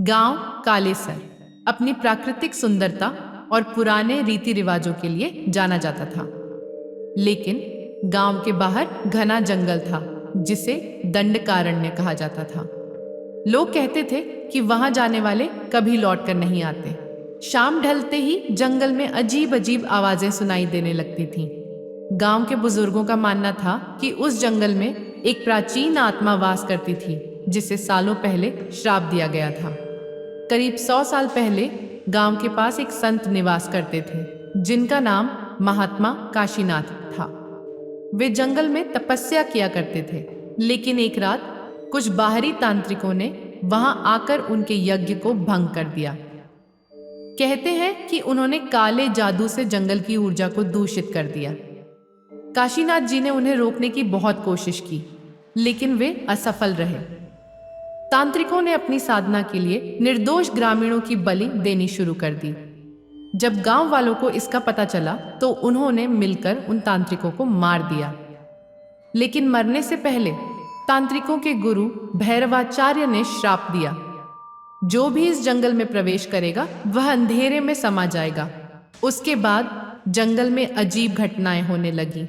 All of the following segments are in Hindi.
गांव कालेसर अपनी प्राकृतिक सुंदरता और पुराने रीति रिवाजों के लिए जाना जाता था। लेकिन गांव के बाहर घना जंगल था जिसे दंडकारण्य कहा जाता था। लोग कहते थे कि वहां जाने वाले कभी लौट कर नहीं आते। शाम ढलते ही जंगल में अजीब अजीब आवाजें सुनाई देने लगती थीं। गांव के बुजुर्गों का मानना था कि उस जंगल में एक प्राचीन आत्मा वास करती थी जिसे सालों पहले श्राप दिया गया था। करीब 100 साल पहले गांव के पास एक संत निवास करते थे जिनका नाम महात्मा काशीनाथ था। वे जंगल में तपस्या किया करते थे, लेकिन एक रात कुछ बाहरी तांत्रिकों ने वहां आकर उनके यज्ञ को भंग कर दिया। कहते हैं कि उन्होंने काले जादू से जंगल की ऊर्जा को दूषित कर दिया। काशीनाथ जी ने उन्हें रोकने की बहुत कोशिश की, लेकिन वे असफल रहे। तांत्रिकों ने अपनी साधना के लिए निर्दोष ग्रामीणों की बलि देनी शुरू कर दी। जब गांव वालों को इसका पता चला तो उन्होंने मिलकर उन तांत्रिकों को मार दिया। लेकिन मरने से पहले तांत्रिकों के गुरु भैरवाचार्य ने श्राप दिया, जो भी इस जंगल में प्रवेश करेगा वह अंधेरे में समा जाएगा। उसके बाद जंगल में अजीब घटनाएं होने लगी।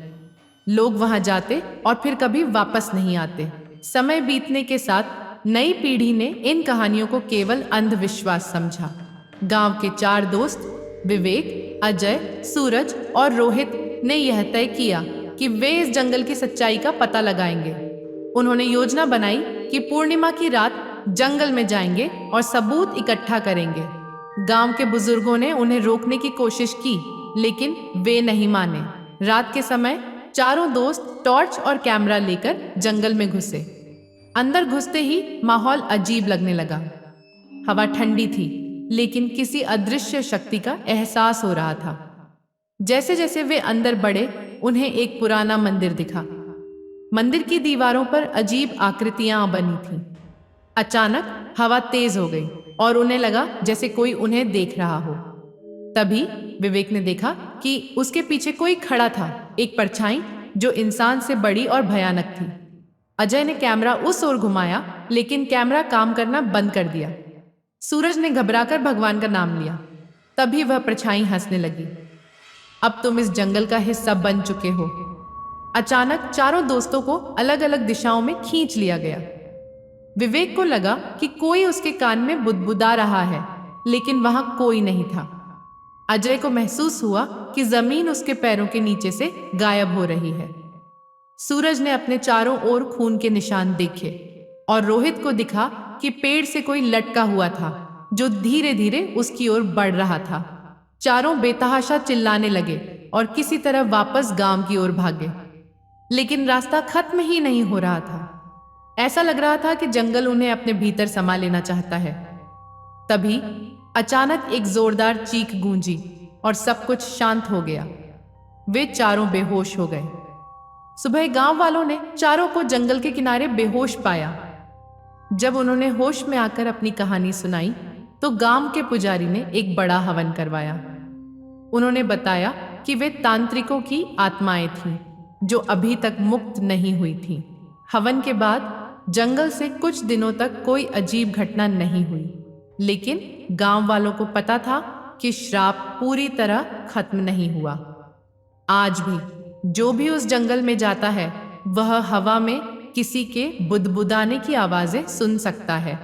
लोग वहां जाते और फिर कभी वापस नहीं आते। समय बीतने के साथ नई पीढ़ी ने इन कहानियों को केवल अंधविश्वास समझा। गांव के 4 दोस्त विवेक, अजय, सूरज और रोहित ने यह तय किया कि वे इस जंगल की सच्चाई का पता लगाएंगे। उन्होंने योजना बनाई कि पूर्णिमा की रात जंगल में जाएंगे और सबूत इकट्ठा करेंगे। गांव के बुजुर्गों ने उन्हें रोकने की कोशिश की, लेकिन वे नहीं माने। रात के समय चारों दोस्त टॉर्च और कैमरा लेकर जंगल में घुसे। अंदर घुसते ही माहौल अजीब लगने लगा। हवा ठंडी थी, लेकिन किसी अदृश्य शक्ति का एहसास हो रहा था। जैसे जैसे वे अंदर बढ़े, उन्हें एक पुराना मंदिर दिखा। मंदिर की दीवारों पर अजीब आकृतियां बनी थीं। अचानक हवा तेज हो गई और उन्हें लगा जैसे कोई उन्हें देख रहा हो। तभी विवेक ने देखा कि उसके पीछे कोई खड़ा था, एक परछाई जो इंसान से बड़ी और भयानक थी। अजय ने कैमरा उस ओर घुमाया, लेकिन कैमरा काम करना बंद कर दिया। सूरज ने घबराकर भगवान का नाम लिया। तभी वह परछाई हंसने लगी। अब तुम इस जंगल का हिस्सा बन चुके हो। अचानक चारों दोस्तों को अलग अलग दिशाओं में खींच लिया गया। विवेक को लगा कि कोई उसके कान में बुदबुदा रहा है, लेकिन वहां कोई नहीं था। अजय को महसूस हुआ कि जमीन उसके पैरों के नीचे से गायब हो रही है। सूरज ने अपने चारों ओर खून के निशान देखे और रोहित को दिखा कि पेड़ से कोई लटका हुआ था जो धीरे धीरे उसकी ओर बढ़ रहा था। चारों बेतहाशा चिल्लाने लगे और किसी तरह वापस गांव की ओर भागे, लेकिन रास्ता खत्म ही नहीं हो रहा था। ऐसा लग रहा था कि जंगल उन्हें अपने भीतर समा लेना चाहता है। तभी अचानक एक जोरदार चीख गूंजी और सब कुछ शांत हो गया। वे चारों बेहोश हो गए। सुबह गांव वालों ने चारों को जंगल के किनारे बेहोश पाया। जब उन्होंने होश में आकर अपनी कहानी सुनाई तो गांव के पुजारी ने एक बड़ा हवन करवाया। उन्होंने बताया कि वे तांत्रिकों की आत्माएं थीं जो अभी तक मुक्त नहीं हुई थीं। हवन के बाद जंगल से कुछ दिनों तक कोई अजीब घटना नहीं हुई, लेकिन गांव वालों को पता था कि श्राप पूरी तरह खत्म नहीं हुआ। आज भी जो भी उस जंगल में जाता है वह हवा में किसी के बुदबुदाने की आवाजें सुन सकता है।